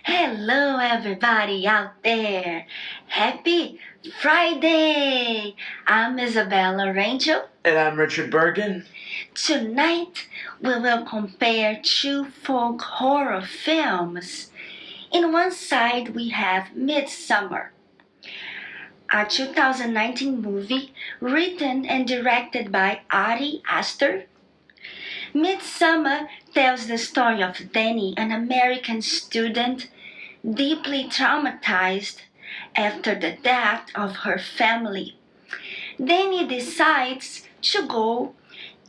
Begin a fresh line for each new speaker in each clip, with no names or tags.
Hello, everybody out there. Happy Friday. I'm Isabela Rangel.
And I'm Richard Burgin.
Tonight, we will compare two folk horror films. In one side, we have Midsommar, a 2019 movie written and directed by Ari Aster. Midsommar tells the story of Danny, an American student deeply traumatized after the death of her family. Danny decides to go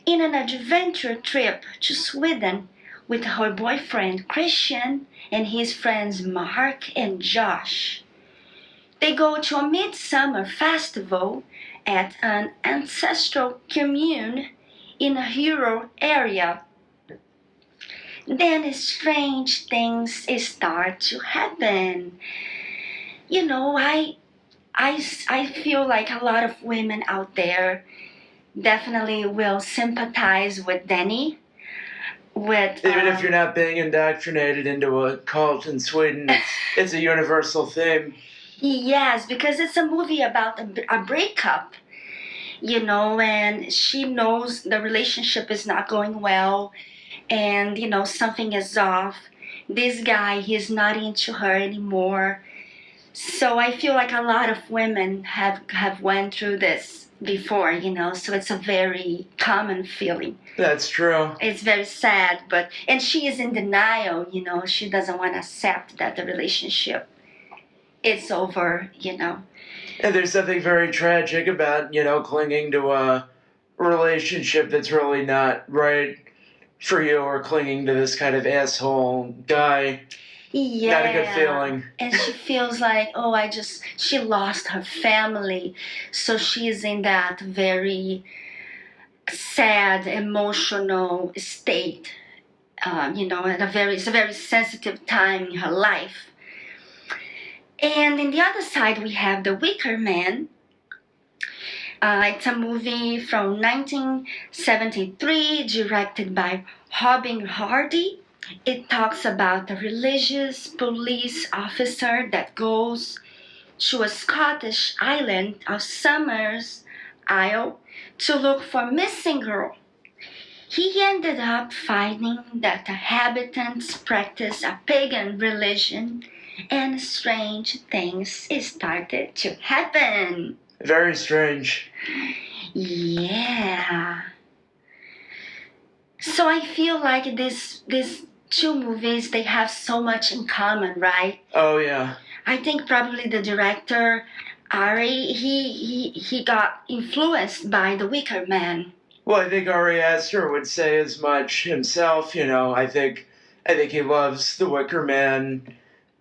in an adventure trip to Sweden with her boyfriend Christian and his friends Mark and Josh. They go to a midsummer festival at an ancestral commune in a rural area. Then strange things start to happen. I feel like a lot of women out there definitely will sympathize with Danny.
Even if you're not being indoctrinated into a cult in Sweden, it's a universal theme.
Yes, because it's a movie about a breakup, and she knows the relationship is not going well, and something is off. This guy, he's not into her anymore. So I feel like a lot of women have went through this before, so it's a very common feeling.
That's true.
It's very sad, and she is in denial, she doesn't want to accept that the relationship is over.
And there's something very tragic about, clinging to a relationship that's really not right for you, or clinging to this kind of asshole guy.
Yeah.
Not a good feeling.
And she feels like, she lost her family. So she's in that very sad, emotional state. It's a very sensitive time in her life. And in the other side, we have The Wicker Man. It's a movie from 1973, directed by Robin Hardy. It talks about a religious police officer that goes to a Scottish island of Somers Isle to look for a missing girl. He ended up finding that the inhabitants practice a pagan religion, and strange things started to happen.
Very strange.
Yeah. So I feel like these two movies, they have so much in common, right?
Oh yeah.
I think probably the director Ari, he got influenced by The Wicker Man.
Well, I think Ari Aster would say as much himself. I think he loves The Wicker Man,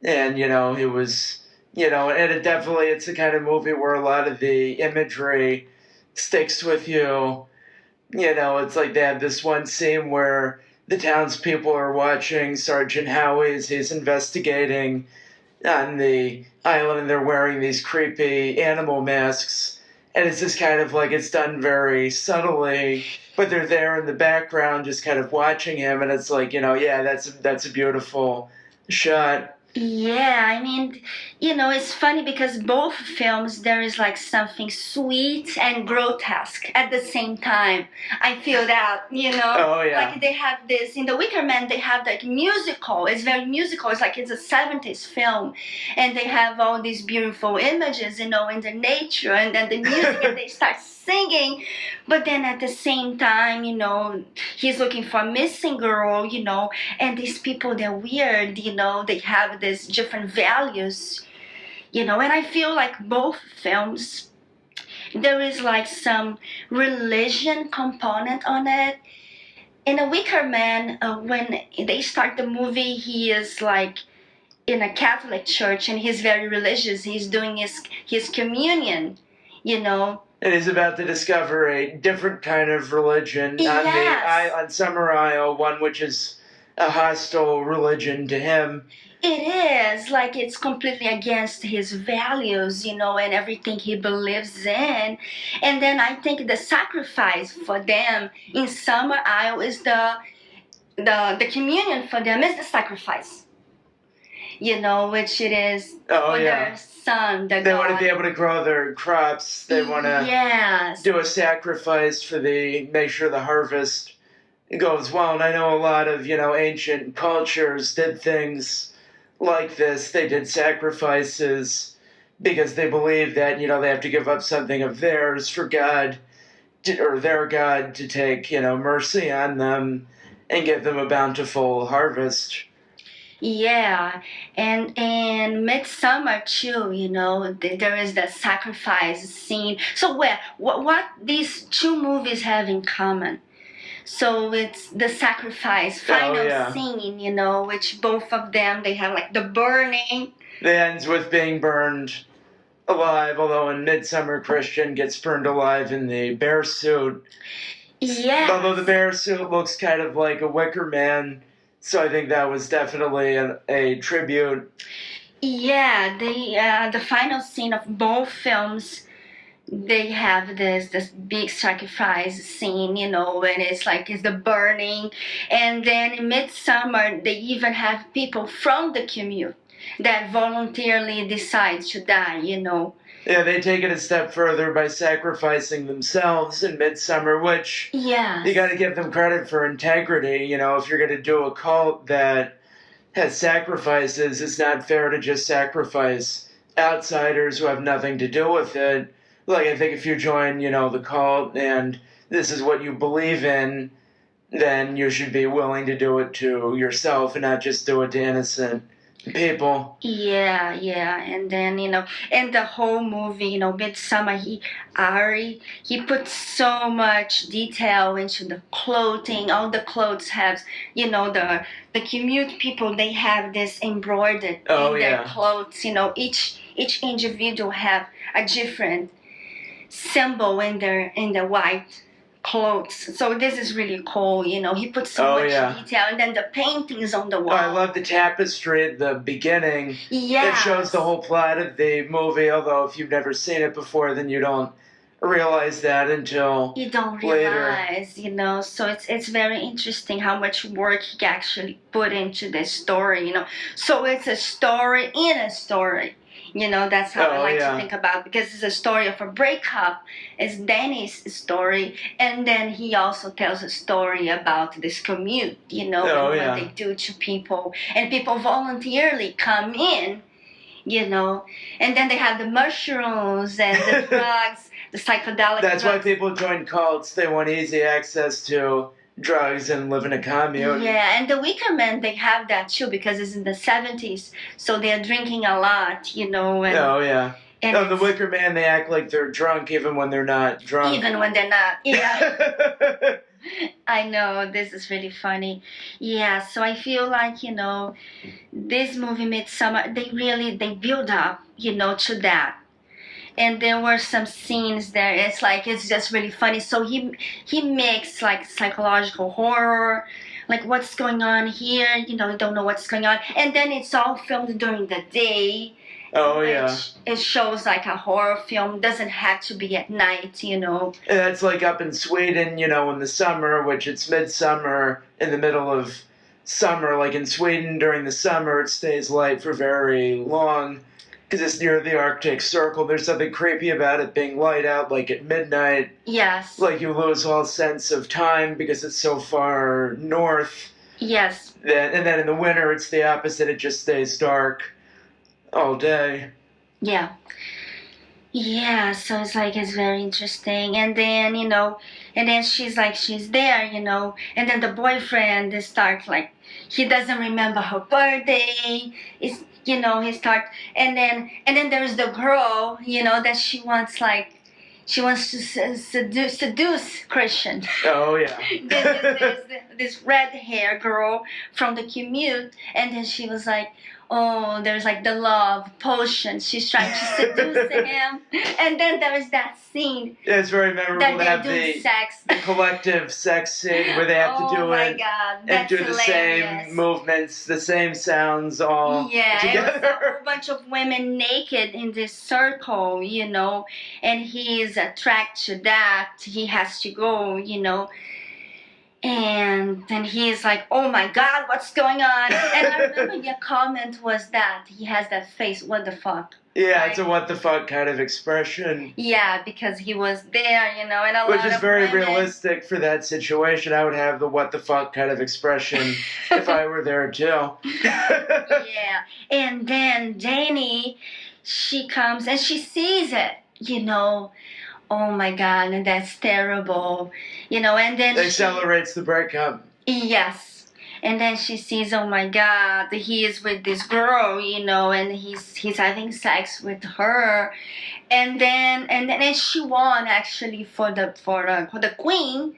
and it was. And it's the kind of movie where a lot of the imagery sticks with you. It's like they have this one scene where the townspeople are watching Sergeant Howie as he's investigating on the island, and they're wearing these creepy animal masks. And it's just kind of like it's done very subtly, but they're there in the background just kind of watching him, and it's like, that's a beautiful shot.
Yeah, it's funny because both films, there is like something sweet and grotesque at the same time. I feel that,
Oh, yeah.
Like they have this, in The Wicker Man, they have like musical. It's very musical. It's like it's a 70s film. And they have all these beautiful images, in the nature, and then the music, and they start singing. But then at the same time, he's looking for a missing girl, and these people, they're weird, they have these different values, and I feel like both films, there is like some religion component on it. In A Wicker Man, when they start the movie, he is like in a Catholic church, and he's very religious. He's doing his communion,
And he's about to discover a different kind of religion on Summer Isle, one which is a hostile religion to him.
It is, like it's completely against his values, and everything he believes in. And then I think the sacrifice for them in Summer Isle is the communion for them is the sacrifice. which it is
Oh,
for
yeah.
their son, the
They want to
god.
be able to grow their crops. They want to
Yes.
do a sacrifice for make sure the harvest goes well. And I know a lot of, ancient cultures did things like this. They did sacrifices because they believed that, they have to give up something of theirs for God or their God to take, mercy on them and give them a bountiful harvest.
Yeah, and Midsummer too, there is the sacrifice scene. So what these two movies have in common? So it's the sacrifice final scene, which both of them they have like the burning.
It ends with being burned alive, although in Midsommar Christian gets burned alive in the bear suit.
Yeah.
Although the bear suit looks kind of like a Wicker Man. So I think that was definitely a tribute.
Yeah, the final scene of both films, they have this big sacrifice scene, when it's the burning, and then in Midsummer they even have people from the community that voluntarily decide to die.
Yeah, they take it a step further by sacrificing themselves in Midsommar, which you got to give them credit for integrity. If you're going to do a cult that has sacrifices, it's not fair to just sacrifice outsiders who have nothing to do with it. Like, I think if you join, the cult and this is what you believe in, then you should be willing to do it to yourself and not just do it to innocent people.
Yeah, and then in the whole movie, Midsummer, he puts so much detail into the clothing. All the clothes have, the commute people, they have this embroidered in their clothes. Each individual have a different symbol in their white clothes. So this is really cool, he puts so much detail, and then the paintings on the wall.
I love the tapestry at the beginning.
Yeah.
It shows the whole plot of the movie, although if you've never seen it before, then you don't realize that until
you don't realize, so it's very interesting how much work he actually put into this story, So it's a story in a story. That's how I like to think about it, because it's a story of a breakup. It's Danny's story, and then he also tells a story about this commute, and what they do to people, and people voluntarily come in, and then they have the mushrooms and the drugs, the psychedelic
That's
drugs.
why people join cults. They want easy access to drugs and live in a commune.
Yeah, and the Wicker Men, they have that too, because it's in the 70s, so they're drinking a lot, And,
And the Wicker Man, they act like they're drunk even when they're not drunk.
Even when they're not, yeah. I know, this is really funny. Yeah, so I feel like, this movie Midsommar, they build up, to that. And there were some scenes there. It's just really funny. So he makes psychological horror, what's going on here. You don't know what's going on. And then it's all filmed during the day.
Oh,
which it shows like a horror film. Doesn't have to be at night. And
that's up in Sweden, in the summer, which it's midsummer in the middle of summer. Like in Sweden during the summer, it stays light for very long. Because it's near the Arctic Circle. There's something creepy about it being light out, at midnight.
Yes.
You lose all sense of time because it's so far north.
Yes.
And then in the winter, it's the opposite. It just stays dark all day.
Yeah. Yeah, so it's very interesting. And then, and then she's there, and then the boyfriend starts he doesn't remember her birthday. He starts, and then there's the girl, that she wants to seduce Christian.
Oh, yeah.
There's this red hair girl from the commute, and then she was oh, there's the love potion. She's trying to seduce him. And then there's that scene.
Yeah, it's very memorable
that
to have
sex.
the collective sex scene where they have to do it.
God,
and do
hilarious.
The same movements, the same sounds all together.
It was a whole bunch of women naked in this circle, and he is attracted to that. He has to go, And then he's like, oh my God, what's going on? And I remember your comment was that he has that face, what the fuck?
Yeah,
Right?
it's a what the fuck kind of expression.
Yeah, because he was there, and a
Which
lot
is
of
very
women.
realistic for that situation. I would have the what the fuck kind of expression if I were there too.
Yeah, and then Janie, she comes and she sees it, oh my God, and that's terrible, and then
It accelerates the breakup.
Yes. And then she sees, oh my God, he is with this girl, and he's having sex with her, and then she won actually for the queen,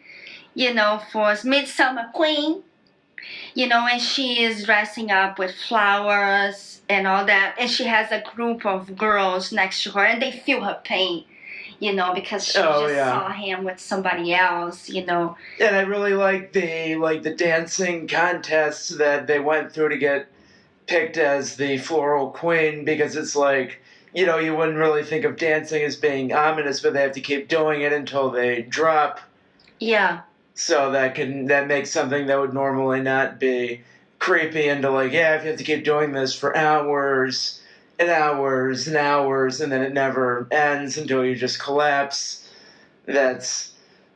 for Midsummer Queen, and she is dressing up with flowers and all that, and she has a group of girls next to her, and they feel her pain. Because she saw him with somebody else, And
I really like the dancing contests that they went through to get picked as the floral queen, because it's like, you wouldn't really think of dancing as being ominous, but they have to keep doing it until they drop.
Yeah.
So that makes something that would normally not be creepy into like, yeah, if you have to keep doing this for hours and hours and hours, and then it never ends until you just collapse. That's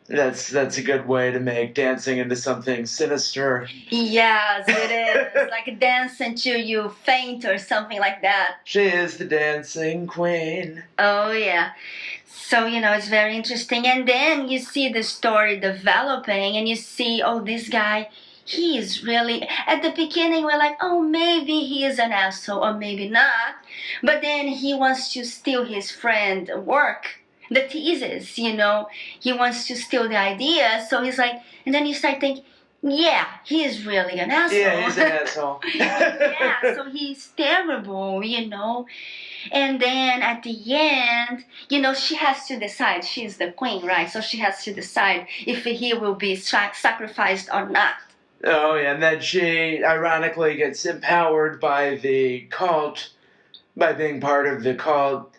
a good way to make dancing into something sinister.
Yes, it is. Like dance until you faint or something like that.
She is the dancing queen.
Oh, yeah. So, it's very interesting. And then you see the story developing, and you see, oh, this guy, he is really, at the beginning we're like, oh, maybe he is an asshole or maybe not, but then he wants to steal his friend work, the thesis, he wants to steal the idea, so he's like, and then you start thinking, yeah, he is really an asshole.
Yeah, he's an asshole.
Yeah, so he's terrible, and then at the end, she has to decide, she's the queen, right, so she has to decide if he will be sacrificed or not.
Oh, yeah, and then she ironically gets empowered by the cult, by being part of the cult,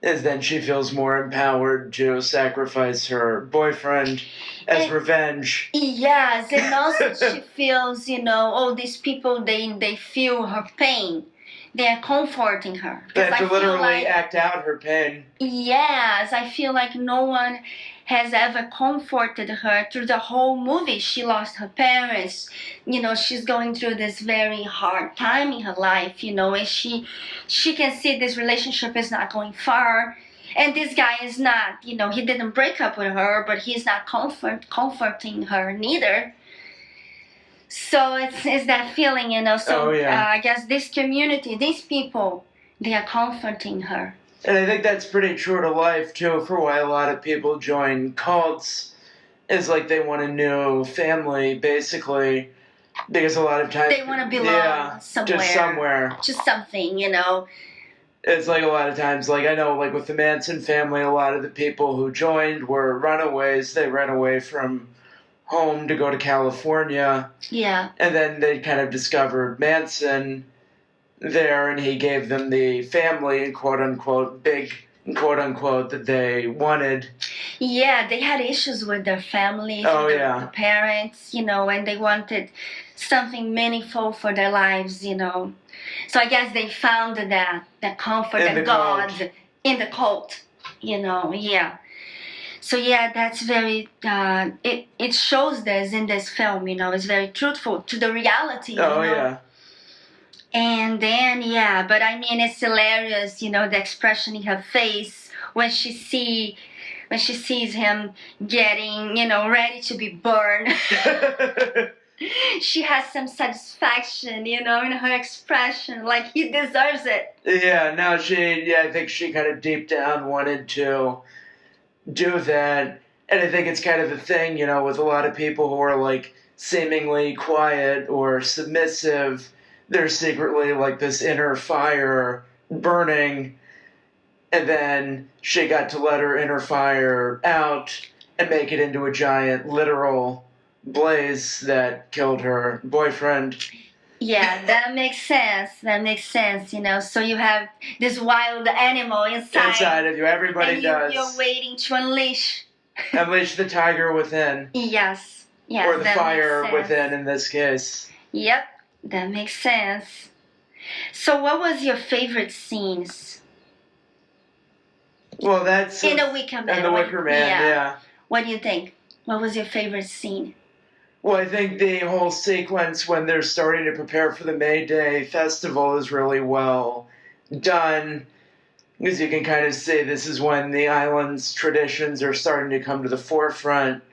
as then she feels more empowered to sacrifice her boyfriend as revenge.
Yes, and also she feels, all these people, they feel her pain. They are comforting her.
They have to literally act out her pain.
Yes, I feel like no one has ever comforted her through the whole movie. She lost her parents. She's going through this very hard time in her life, and she can see this relationship is not going far. And this guy is not, he didn't break up with her, but he's not comforting her neither. So it's that feeling, So
Oh, yeah.
I guess this community, these people, they are comforting her.
And I think that's pretty true to life, too, for why a lot of people join cults. Is like they want a new family, basically, because a lot of times...
They want to belong somewhere.
Just somewhere.
Just something,
It's like a lot of times, like I know, like with the Manson family, a lot of the people who joined were runaways. They ran away from home to go to California.
Yeah.
And then they kind of discovered Manson there, and he gave them the family, quote unquote, big quote unquote, that they wanted.
Yeah, they had issues with their family, the parents, and they wanted something meaningful for their lives, So I guess they found that comfort and God in the cult, yeah. So yeah, that's very, it shows this in this film, it's very truthful to the reality,
yeah.
And then, but I mean, it's hilarious, the expression in her face when she sees him getting, ready to be burned. She has some satisfaction, in her expression, like he deserves it.
Yeah, no, I think she kind of deep down wanted to do that. And I think it's kind of a thing, with a lot of people who are like seemingly quiet or submissive. There's secretly like this inner fire burning, and then she got to let her inner fire out and make it into a giant literal blaze that killed her boyfriend.
Yeah, that makes sense. So you have this wild animal inside
of you. Everybody does.
You're waiting to unleash
the tiger within.
Yes. Yes,
or the
that
fire
makes sense.
within in this case.
Yep, that makes sense. So what was your favorite scenes
Well, that's
in The Wicker Man?
and the Wicker Man, yeah.
What do you think? What was your favorite scene?
Well, I think the whole sequence when they're starting to prepare for the May Day festival is really well done, because you can kind of see this is when the island's traditions are starting to come to the forefront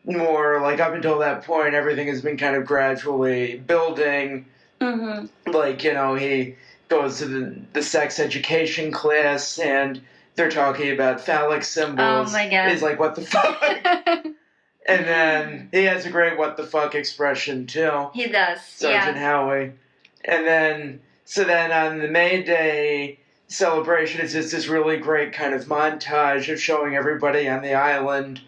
more. Like, up until that point, everything has been kind of gradually building.
Mm-hmm.
Like, you know, he goes to the sex education class and they're talking about phallic symbols.
Oh my God.
He's like, what the fuck? And then he has a great what the fuck expression too.
He does.
Sergeant Howie. And then, so then on the May Day celebration, it's just this really great kind of montage of showing everybody on the island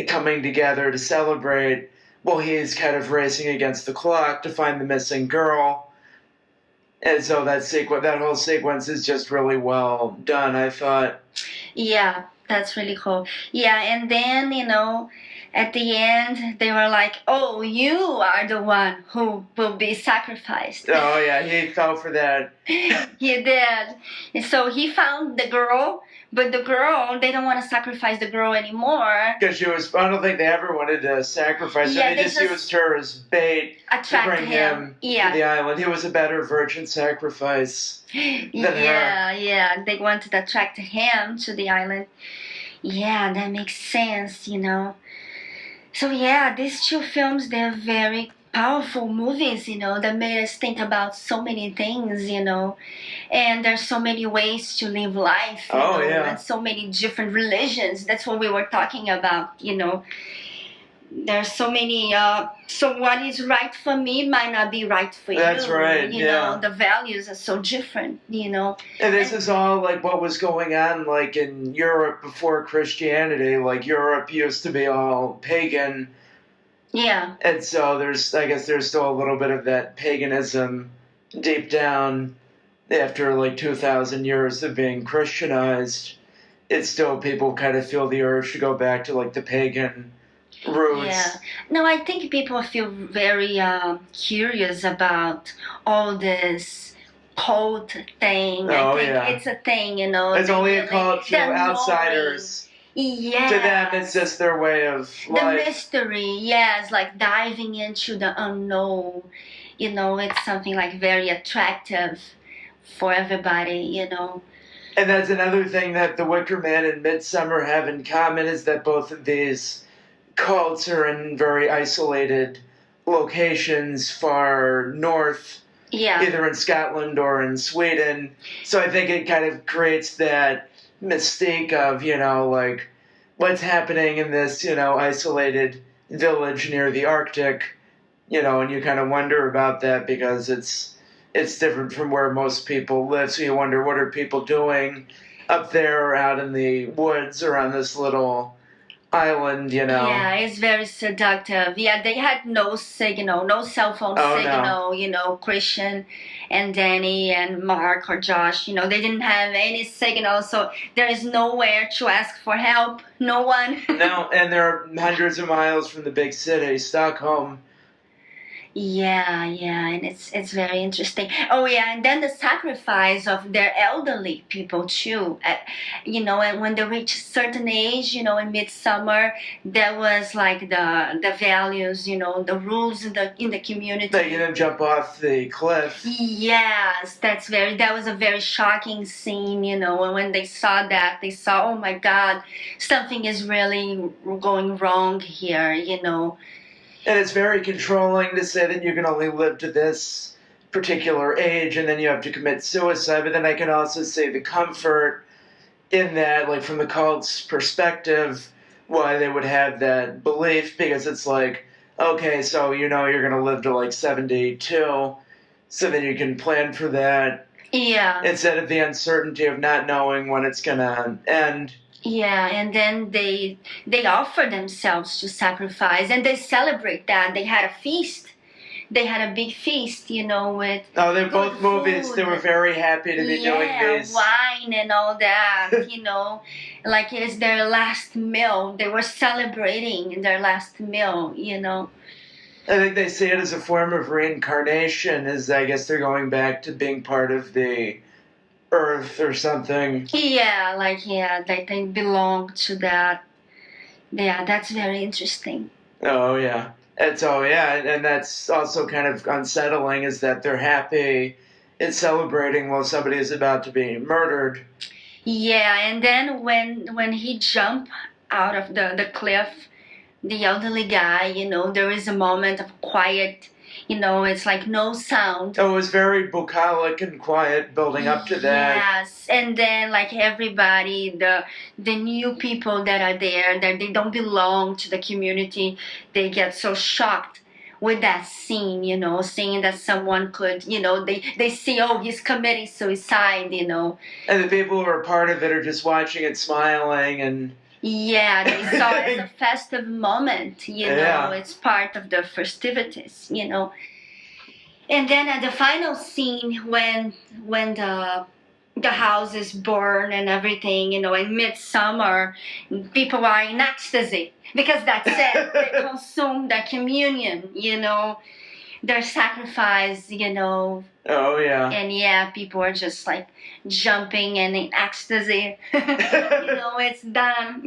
coming together to celebrate. Well, he's kind of racing against the clock to find the missing girl. And so that whole sequence is just really well done, I thought.
Yeah, that's really cool. Yeah, and then, you know, at the end, they were like, oh, you are the one who will be sacrificed.
Oh, yeah, he fell for that.
He did. And so he found the girl, but the girl, they don't want to sacrifice the girl anymore.
Because I don't think they ever wanted to sacrifice her. They just used her as bait to bring him to the island. He was a better virgin sacrifice than her.
Yeah, they wanted to attract him to the island. Yeah, that makes sense, you know. So yeah, these two films, they're very powerful movies, you know, that made us think about so many things, you know. And there's so many ways to live life, you know, and so many different religions. That's what we were talking about, you know. There's so many, so what is right for me might not be right for you.
That's right,
you know, the values are so different, you know.
And this is all like what was going on like in Europe before Christianity. Like Europe used to be all pagan.
Yeah.
And so I guess there's still a little bit of that paganism deep down after like 2,000 years of being Christianized. It's still, people kind of feel the urge to go back to like the pagan roots.
Yeah. No, I think people feel very curious about all this cult thing. I think it's a thing, you know.
It's only a cult to outsiders.
Yeah.
To them, it's just their way of life.
The mystery, yes, like diving into the unknown. You know, it's something like very attractive for everybody, you know.
And that's another thing that The Wicker Man and Midsommar have in common, is that both of these cults are in very isolated locations far north, either in Scotland or in Sweden. So I think it kind of creates that mystique of, you know, like, what's happening in this, you know, isolated village near the Arctic, you know, and you kind of wonder about that because it's different from where most people live. So you wonder, what are people doing up there or out in the woods or on this little island, you know?
Yeah, it's very seductive. Yeah, they had no signal, no cell phone signal, you know, Christian and Danny and Mark or Josh, you know, they didn't have any signal, so there is nowhere to ask for help, no one.
No, and they're hundreds of miles from the big city, Stockholm.
Yeah, and it's very interesting. Oh yeah, and then the sacrifice of their elderly people too. You know, and when they reach a certain age, you know, in Midsommar, there was like the values, you know, the rules in the community.
They get them jump off the cliff.
Yes, that was a very shocking scene, you know, and when they saw that, they saw, oh my God, something is really going wrong here, you know.
And it's very controlling to say that you can only live to this particular age and then you have to commit suicide. But then I can also see the comfort in that, like from the cult's perspective, why they would have that belief, because it's like, okay, so you know you're going to live to like 72, so then you can plan for that.
Yeah.
Instead of the uncertainty of not knowing when it's going to end.
Yeah, and then they offer themselves to sacrifice, and they celebrate that. They had a feast. They had a big feast, you know, with
both movies. They were very happy to be doing these.
Wine wine and all that, like it's their last meal. They were celebrating their last meal.
I think they see it as a form of reincarnation, as I guess they're going back to being part of the earth or something.
Yeah, they belong to that. Yeah, that's very interesting.
Oh, yeah. And that's also kind of unsettling, is that they're happy and celebrating while somebody is about to be murdered.
Yeah, and then when he jumped out of the cliff, the elderly guy, there is a moment of quiet, it's like no sound.
Oh, it was very bucolic and quiet building up to that.
Yes, and then like everybody, the new people that are there, that they don't belong to the community, they get so shocked with that scene, seeing that someone could, they see, oh, he's committing suicide,
And the people who are part of it are just watching it, smiling, and...
Yeah, they saw it as a festive moment, it's part of the festivities, And then at the final scene, when the house is burned and everything, in Midsommar, people are in ecstasy because that's it. They consume the communion, their sacrifice,
Oh, yeah.
And people are just like jumping and in ecstasy. It's done,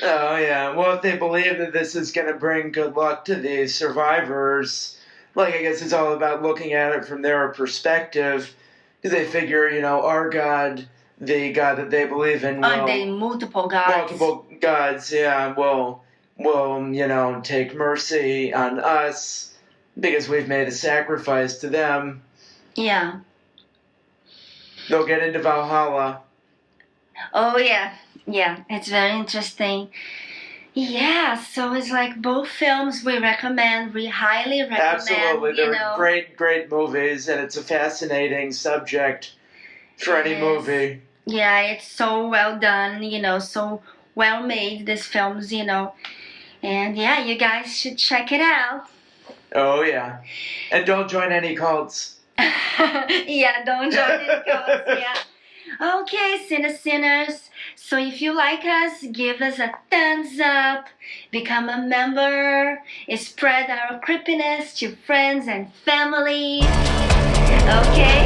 Oh, yeah. Well, if they believe that this is going to bring good luck to the survivors, like, I guess it's all about looking at it from their perspective, because they figure, our God, the God that they believe in, will...
the multiple gods.
Multiple gods, yeah, will, take mercy on us because we've made a sacrifice to them.
Yeah.
They'll get into Valhalla.
Oh, yeah. Yeah, it's very interesting. Yeah, so it's like both films we recommend, we highly recommend.
Absolutely, they're great movies, and it's a fascinating subject for any movie.
Yeah, it's so well done, so well made, these films, And yeah, you guys should check it out.
Oh, yeah. And don't join any cults.
Yeah, don't join any cults, yeah. Okay, Cinesinners. So if you like us, give us a thumbs up, become a member, spread our creepiness to friends and family. Okay,